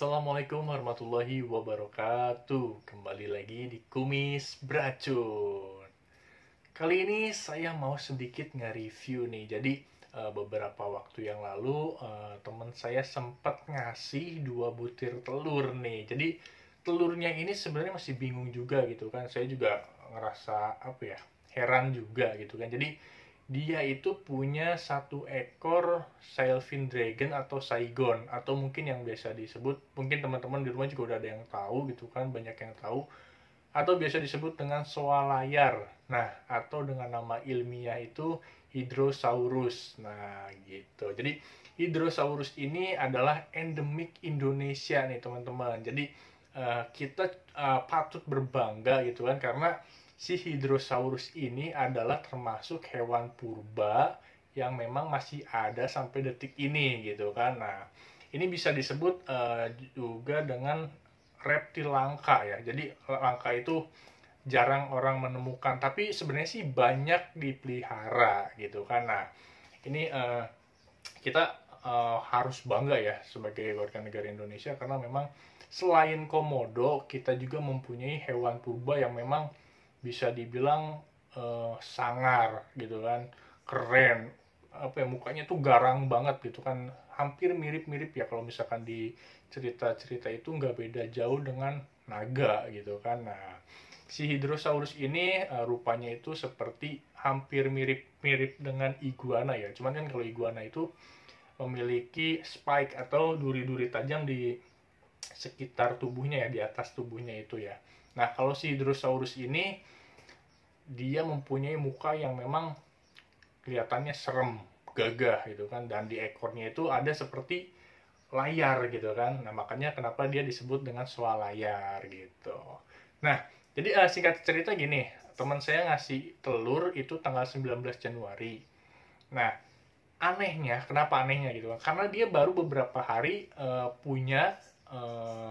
Assalamualaikum warahmatullahi wabarakatuh. Kembali lagi di Kumis Beracun. Kali ini saya mau sedikit nge-review nih. Jadi beberapa waktu yang lalu teman saya sempat ngasih 2 butir telur nih. Jadi telurnya ini sebenarnya masih bingung juga gitu kan. Saya juga ngerasa apa ya, heran juga gitu kan. Jadi dia itu punya 1 ekor Sylvan Dragon atau Saigon, atau mungkin yang biasa disebut, mungkin teman-teman di rumah juga udah ada yang tahu gitu kan, banyak yang tahu, atau biasa disebut dengan soalayar. Nah, atau dengan nama ilmiah itu Hydrosaurus. Nah, gitu. Jadi Hydrosaurus ini adalah endemik Indonesia nih, teman-teman. Jadi kita patut berbangga gitu kan, karena si Hydrosaurus ini adalah termasuk hewan purba yang memang masih ada sampai detik ini gitu kan. Nah, ini bisa disebut juga dengan reptil langka ya. Jadi langka itu jarang orang menemukan, tapi sebenarnya sih banyak dipelihara gitu kan. Nah, ini kita harus bangga ya sebagai warga negara Indonesia, karena memang selain komodo, kita juga mempunyai hewan purba yang memang bisa dibilang sangar gitu kan, keren, apa ya, mukanya tuh garang banget gitu kan, hampir mirip-mirip ya kalau misalkan di cerita-cerita itu nggak beda jauh dengan naga gitu kan. Nah, si Hydrosaurus ini rupanya itu seperti hampir mirip-mirip dengan iguana ya. Cuman kan kalau iguana itu memiliki spike atau duri-duri tajam di sekitar tubuhnya ya, di atas tubuhnya itu ya. Nah, kalau si Hydrosaurus ini dia mempunyai muka yang memang kelihatannya serem, gagah gitu kan, dan di ekornya itu ada seperti layar gitu kan. Nah, makanya kenapa dia disebut dengan swalayan gitu. Nah, jadi singkat cerita gini, teman saya ngasih telur itu tanggal 19 Januari. Nah, anehnya, kenapa anehnya gitu kan? Karena dia baru beberapa hari punya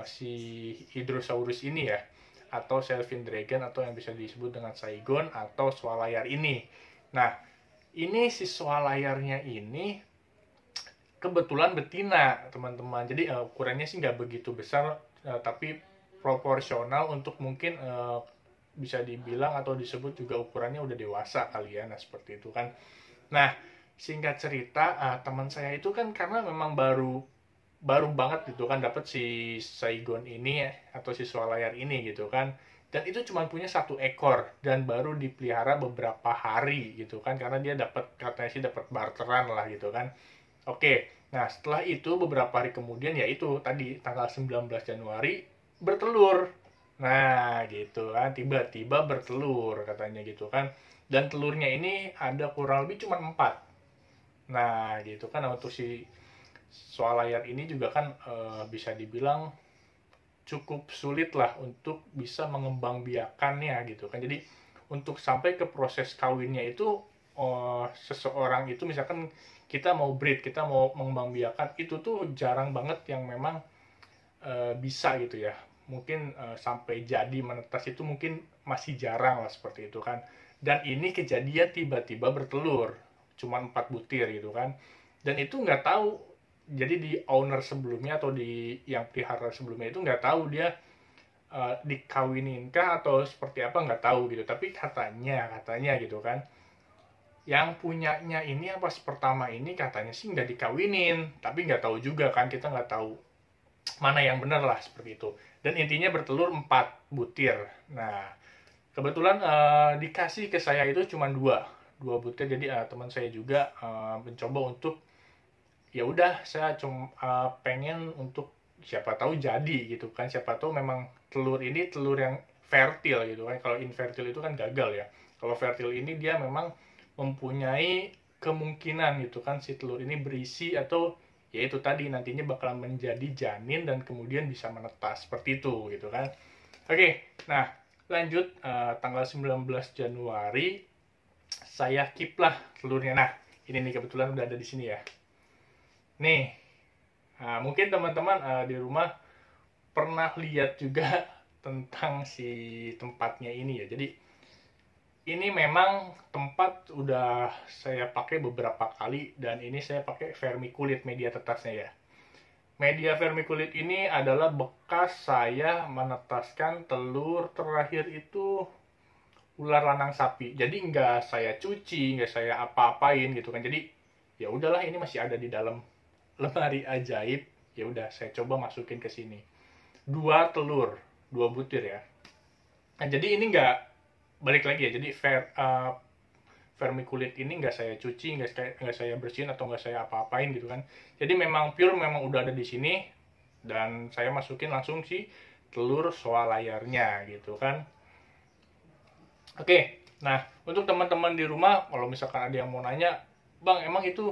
si Hydrosaurus ini ya, atau Sylvan Dragon, atau yang bisa disebut dengan Saigon atau Swalayan ini. Nah, ini si Swalayarnya ini kebetulan betina, teman-teman. Jadi ukurannya sih nggak begitu besar, tapi proporsional untuk mungkin bisa dibilang atau disebut juga ukurannya udah dewasa kali ya. Nah, seperti itu kan. Nah, singkat cerita, teman saya itu kan karena memang baru baru banget gitu kan dapat si Saigon ini ya, atau si Swalayan ini gitu kan. Dan itu cuma punya 1 ekor dan baru dipelihara beberapa hari gitu kan, karena dia dapat, katanya sih dapat barteran lah gitu kan. Oke, nah setelah itu beberapa hari kemudian, yaitu tadi tanggal 19 Januari bertelur. Nah gitu kan, tiba-tiba bertelur katanya gitu kan. Dan telurnya ini ada kurang lebih cuma 4. Nah gitu kan. Nah, untuk si soal layar ini juga kan bisa dibilang cukup sulit lah untuk bisa mengembang biakannya gitu kan. Jadi untuk sampai ke proses kawinnya itu, seseorang itu misalkan kita mau breed, kita mau mengembang biakan, itu tuh jarang banget yang memang bisa gitu ya. Mungkin sampai jadi menetas itu mungkin masih jarang lah, seperti itu kan. Dan ini kejadian tiba-tiba bertelur, cuma 4 butir gitu kan. Dan itu nggak tahu, jadi di owner sebelumnya atau di yang pelihara sebelumnya itu nggak tahu dia dikawinin kah atau seperti apa, nggak tahu gitu. Tapi katanya gitu kan, yang punyanya ini yang pas pertama ini katanya sih nggak dikawinin, tapi nggak tahu juga kan, kita nggak tahu mana yang benar lah, seperti itu. Dan intinya bertelur 4 butir. Nah, kebetulan dikasih ke saya itu cuma dua butir. Jadi teman saya juga mencoba untuk, ya udah, saya cuma pengen untuk siapa tahu jadi gitu kan, siapa tahu memang telur ini telur yang fertil gitu kan. Kalau infertil itu kan gagal ya. Kalau fertil ini dia memang mempunyai kemungkinan gitu kan, si telur ini berisi, atau ya itu tadi, nantinya bakalan menjadi janin dan kemudian bisa menetas seperti itu gitu kan. Oke, nah lanjut, tanggal 19 Januari saya keep lah telurnya. Nah, ini nih kebetulan udah ada di sini ya. Nih, nah, mungkin teman-teman di rumah pernah lihat juga tentang si tempatnya ini ya. Jadi ini memang tempat udah saya pakai beberapa kali, dan ini saya pakai vermiculit media tetasnya ya. Media vermiculit ini adalah bekas saya menetaskan telur terakhir itu ular lanang sapi. Jadi nggak saya cuci, nggak saya apa-apain gitu kan. Jadi ya udahlah, ini masih ada di dalam lemari ajaib. Ya udah saya coba masukin ke sini. 2 telur, 2 butir ya. Nah, jadi ini nggak, balik lagi ya. Jadi vermiculit ini nggak saya cuci, nggak saya bersihin atau nggak saya apa-apain gitu kan. Jadi memang pure, memang udah ada di sini, dan saya masukin langsung si telur soal layarnya gitu kan. Oke, nah untuk teman-teman di rumah, kalau misalkan ada yang mau nanya, bang emang itu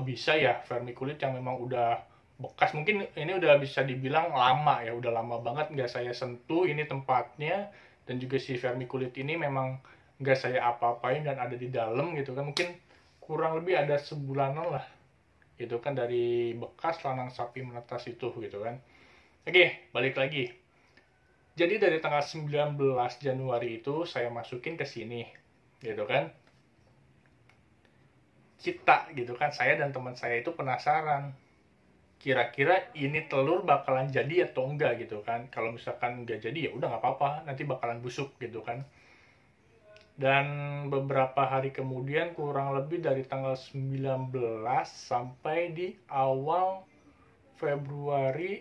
bisa ya vermiculit yang memang udah bekas, mungkin ini udah bisa dibilang lama ya, udah lama banget nggak saya sentuh ini tempatnya, dan juga si vermiculit ini memang nggak saya apa-apain dan ada di dalam gitu kan, mungkin kurang lebih ada sebulanan lah gitu kan dari bekas lanang sapi menetas itu gitu kan. Oke, balik lagi. Jadi dari tanggal 19 Januari itu saya masukin ke sini gitu kan. Kita gitu kan, saya dan teman saya itu penasaran, kira-kira ini telur bakalan jadi atau enggak gitu kan. Kalau misalkan enggak jadi ya udah nggak apa-apa, nanti bakalan busuk gitu kan. Dan beberapa hari kemudian, kurang lebih dari tanggal 19 sampai di awal Februari,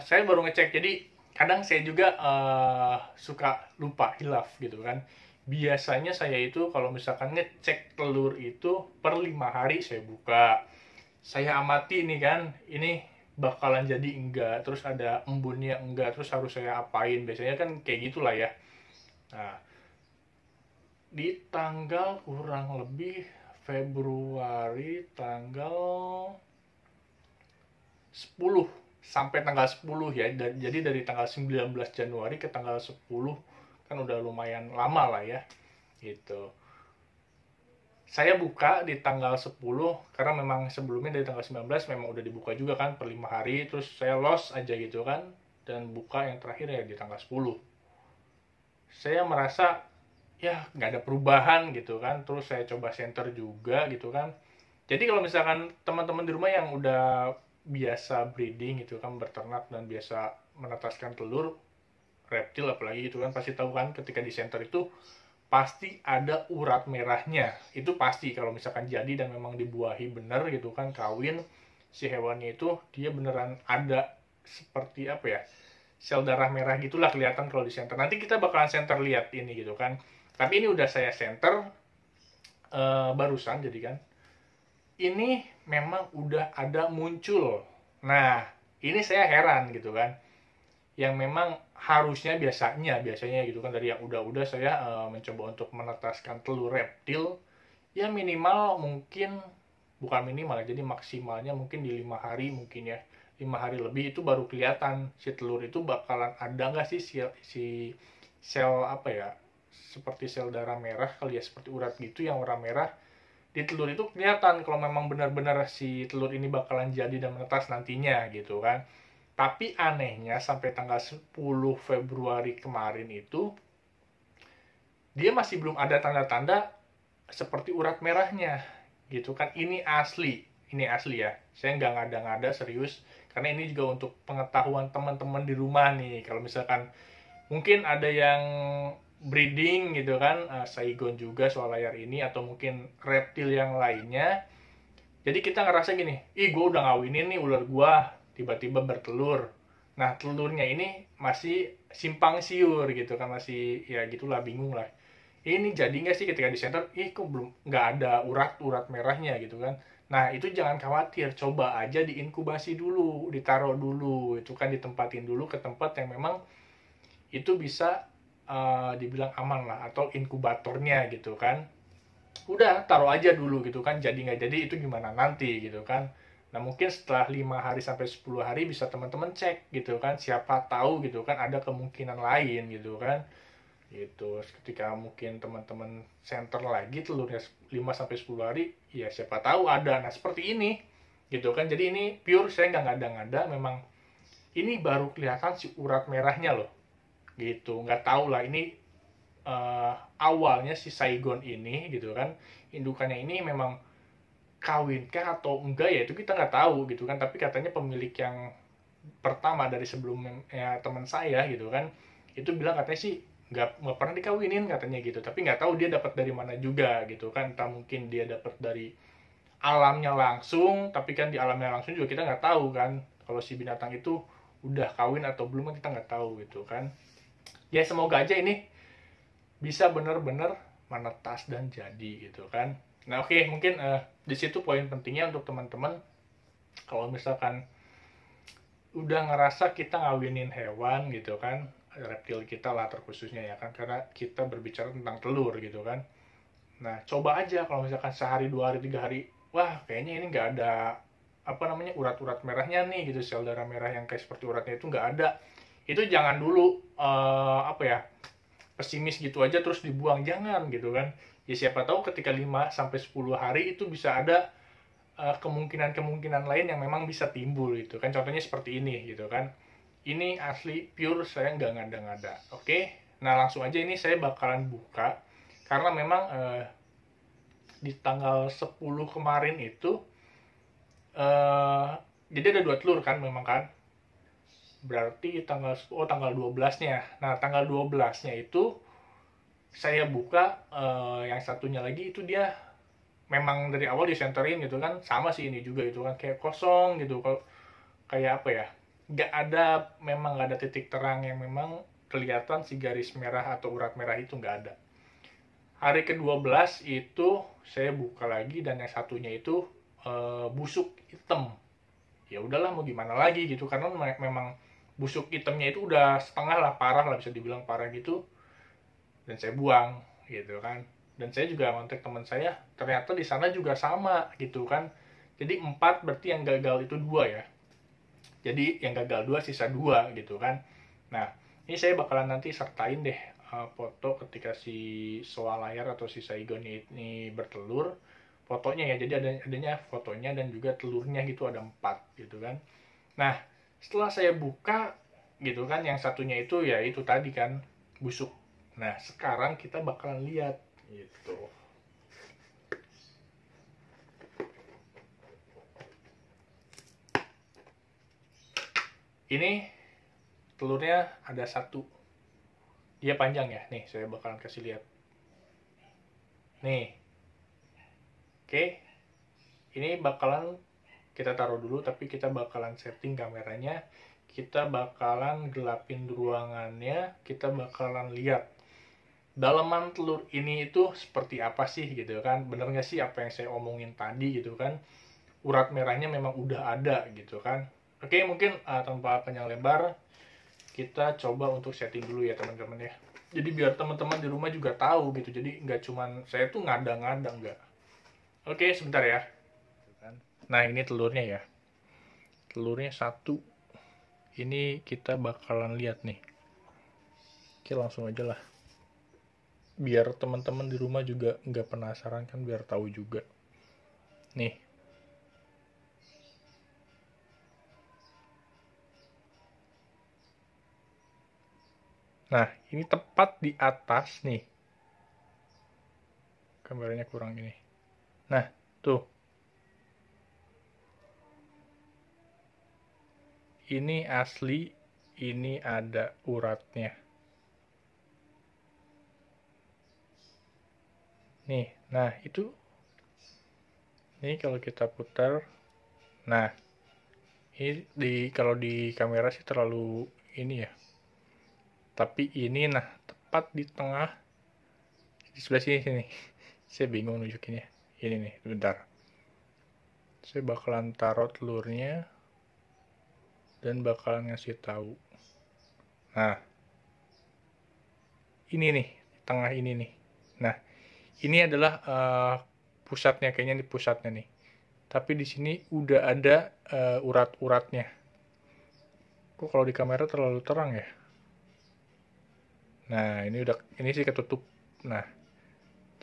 saya baru ngecek. Jadi kadang saya juga suka lupa, hilaf gitu kan. Biasanya saya itu kalau misalkan ngecek telur itu per 5 hari saya buka, saya amati nih kan, ini bakalan jadi enggak, terus ada embunnya enggak, terus harus saya apain, biasanya kan kayak gitulah ya. Nah, di tanggal kurang lebih Februari tanggal 10 sampai tanggal 10 ya. Jadi dari tanggal 19 Januari ke tanggal 10 kan udah lumayan lama lah ya. Gitu. Saya buka di tanggal 10 karena memang sebelumnya dari tanggal 19 memang udah dibuka juga kan per 5 hari, terus saya lost aja gitu kan, dan buka yang terakhir ya di tanggal 10. Saya merasa ya nggak ada perubahan gitu kan, terus saya coba center juga gitu kan. Jadi kalau misalkan teman-teman di rumah yang udah biasa breeding gitu kan, berternak dan biasa menetaskan telur reptil apalagi gitu kan, pasti tahu kan ketika di center itu pasti ada urat merahnya. Itu pasti kalau misalkan jadi dan memang dibuahi bener gitu kan, kawin si hewannya itu, dia beneran ada seperti apa ya, sel darah merah gitulah kelihatan kalau di center. Nanti kita bakalan center lihat ini gitu kan. Tapi ini udah saya center barusan, jadi kan ini memang udah ada muncul. Nah, ini saya heran gitu kan. Yang memang harusnya biasanya gitu kan, dari yang udah saya mencoba untuk menetaskan telur reptil ya minimal mungkin, bukan minimal, jadi maksimalnya mungkin di 5 hari mungkin ya. 5 hari lebih itu baru kelihatan si telur itu bakalan ada nggak sih si sel apa ya, seperti sel darah merah kali ya, seperti urat gitu yang warna merah di telur itu kelihatan kalau memang benar-benar si telur ini bakalan jadi dan menetas nantinya gitu kan. Tapi anehnya sampai tanggal 10 Februari kemarin itu dia masih belum ada tanda-tanda seperti urat merahnya gitu kan. Ini asli ya, saya nggak ngada-ngada, serius, karena ini juga untuk pengetahuan teman-teman di rumah nih. Kalau misalkan mungkin ada yang breeding gitu kan, Saigon juga soal layar ini, atau mungkin reptil yang lainnya, jadi kita ngerasa gini, ih gue udah ngawinin nih ular gue, tiba-tiba bertelur. Nah telurnya ini masih simpang siur gitu kan, masih ya gitulah, bingung lah. Ini jadi nggak sih ketika di center, ih kok belum, nggak ada urat merahnya gitu kan. Nah itu jangan khawatir, coba aja diinkubasi dulu, ditaruh dulu, itu kan ditempatin dulu ke tempat yang memang itu bisa dibilang aman lah, atau inkubatornya gitu kan. Udah taruh aja dulu gitu kan, jadi nggak jadi itu gimana nanti gitu kan. Nah mungkin setelah 5 hari sampai 10 hari bisa teman-teman cek gitu kan, siapa tahu gitu kan ada kemungkinan lain gitu kan. Gitu, ketika mungkin teman-teman center lagi telurnya 5 sampai 10 hari, ya siapa tahu ada. Nah seperti ini gitu kan. Jadi ini pure, saya nggak ngada-ngada, memang ini baru kelihatan si urat merahnya loh gitu. Nggak tahu lah ini awalnya si Saigon ini gitu kan, indukannya ini memang kawin kah atau enggak ya itu kita nggak tahu gitu kan, tapi katanya pemilik yang pertama dari sebelumnya teman saya gitu kan itu bilang katanya sih nggak pernah dikawinin katanya gitu, tapi nggak tahu dia dapat dari mana juga gitu kan, entah mungkin dia dapat dari alamnya langsung, tapi kan di alamnya langsung juga kita nggak tahu kan kalau si binatang itu udah kawin atau belum kan kita nggak tahu gitu kan. Ya semoga aja ini bisa benar-benar menetas dan jadi gitu kan. Nah oke, mungkin di situ poin pentingnya untuk teman-teman kalau misalkan udah ngerasa kita ngawinin hewan gitu kan, reptil kita lah terkhususnya ya kan, karena kita berbicara tentang telur gitu kan. Nah coba aja kalau misalkan sehari 2 hari 3 hari, wah kayaknya ini nggak ada apa namanya urat-urat merahnya nih gitu, sel darah merah yang kayak seperti uratnya itu nggak ada, itu jangan dulu apa ya, pesimis gitu aja terus dibuang, jangan gitu kan. Ya siapa tahu ketika 5 sampai 10 hari itu bisa ada kemungkinan-kemungkinan lain yang memang bisa timbul gitu kan, contohnya seperti ini gitu kan. Ini asli pure, saya nggak ngada-ngada. Oke, nah langsung aja ini saya bakalan buka karena memang di tanggal 10 kemarin itu jadi ada 2 telur kan memang kan, berarti tanggal 12-nya. Nah tanggal 12-nya itu saya buka yang satunya lagi itu dia memang dari awal disenterin gitu kan, sama sih ini juga gitu kan, kayak kosong gitu, kalau kayak apa ya, nggak ada, memang nggak ada titik terang yang memang kelihatan si garis merah atau urat merah itu nggak ada. Hari ke-12 itu saya buka lagi dan yang satunya itu busuk hitam. Ya udahlah mau gimana lagi gitu, karena memang busuk hitamnya itu udah setengah lah, parah lah, bisa dibilang parah gitu, dan saya buang gitu kan. Dan saya juga kontak teman saya, ternyata di sana juga sama gitu kan. Jadi 4 berarti yang gagal itu 2 ya, jadi yang gagal 2 sisa 2 gitu kan. Nah ini saya bakalan nanti sertain deh foto ketika si soal layar atau si saigon ini bertelur, fotonya ya, jadi adanya fotonya dan juga telurnya gitu, ada 4 gitu kan. Nah setelah saya buka gitu kan, yang satunya itu ya itu tadi kan busuk. Nah sekarang kita bakalan lihat gitu. Ini telurnya ada 1, dia panjang ya, nih saya bakalan kasih lihat nih. Oke, ini bakalan kita taruh dulu, tapi kita bakalan setting kameranya, kita bakalan gelapin ruangannya, kita bakalan lihat dalaman telur ini itu seperti apa sih gitu kan, bener nggak sih apa yang saya omongin tadi gitu kan, urat merahnya memang udah ada gitu kan. Oke, mungkin tanpa panjang lebar kita coba untuk setting dulu ya teman-teman ya, jadi biar teman-teman di rumah juga tahu gitu, jadi nggak cuman saya tuh ngada-ngada, nggak. Oke sebentar ya. Nah ini telurnya ya, telurnya 1, ini kita bakalan lihat nih. Oke langsung aja lah, biar teman-teman di rumah juga nggak penasaran kan, biar tahu juga nih. Nah ini tepat di atas nih, kameranya kurang ini. Nah tuh, ini asli, ini ada uratnya nih. Nah itu, ini kalau kita putar, nah ini kalau di kamera sih terlalu ini ya, tapi ini nah tepat di tengah, di sebelah sini. Saya bingung nunjukinnya, ini nih, bentar, saya bakalan taruh telurnya dan bakalan ngasih tahu. Nah ini nih, di tengah ini nih. Nah ini adalah pusatnya, kayaknya di pusatnya nih, tapi di sini udah ada urat-uratnya. Kok kalau di kamera terlalu terang ya. Nah ini sih ketutup. Nah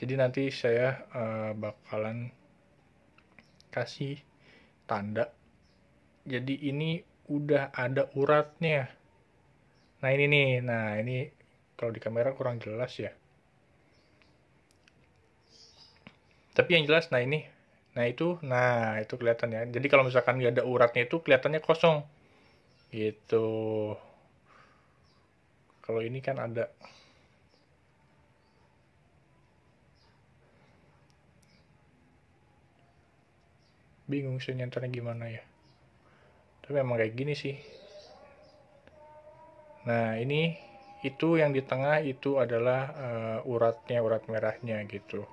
jadi nanti saya bakalan kasih tanda, jadi ini udah ada uratnya. Nah ini nih, nah ini kalau di kamera kurang jelas ya, tapi yang jelas nah Nah itu kelihatan ya. Jadi kalau misalkan nggak ada uratnya itu kelihatannya kosong gitu. Kalau ini kan ada. Bingung sih nyentarnya gimana ya. Tapi memang kayak gini sih. Nah ini itu yang di tengah itu adalah uratnya, urat merahnya gitu.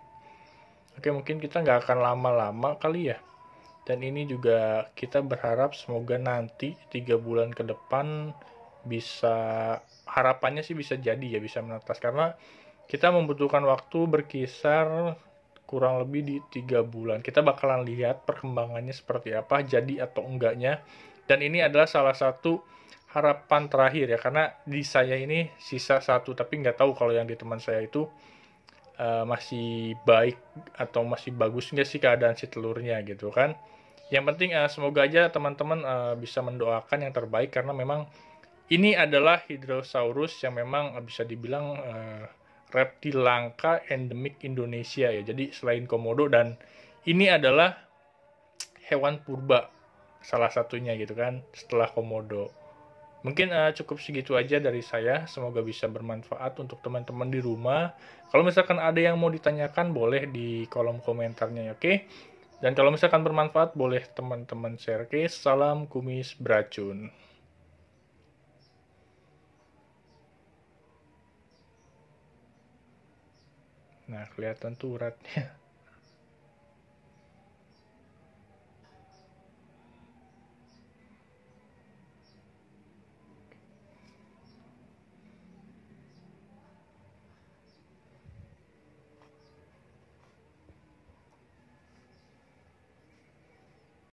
Oke, mungkin kita nggak akan lama-lama kali ya. Dan ini juga kita berharap semoga nanti 3 bulan ke depan bisa, harapannya sih bisa jadi ya, bisa menetas. Karena kita membutuhkan waktu berkisar kurang lebih di 3 bulan. Kita bakalan lihat perkembangannya seperti apa, jadi atau enggaknya. Dan ini adalah salah satu harapan terakhir ya, karena di saya ini sisa satu, tapi nggak tahu kalau yang di teman saya itu masih baik atau masih bagus nggak sih keadaan si telurnya gitu kan. Yang penting semoga aja teman-teman bisa mendoakan yang terbaik, karena memang ini adalah Hydrosaurus yang memang bisa dibilang reptil langka endemik Indonesia ya. Jadi selain komodo, dan ini adalah hewan purba salah satunya gitu kan setelah komodo. Mungkin cukup segitu aja dari saya. Semoga bisa bermanfaat untuk teman-teman di rumah. Kalau misalkan ada yang mau ditanyakan, boleh di kolom komentarnya, oke? Dan kalau misalkan bermanfaat, boleh teman-teman share. Oke, salam kumis beracun. Nah, kelihatan tuh uratnya.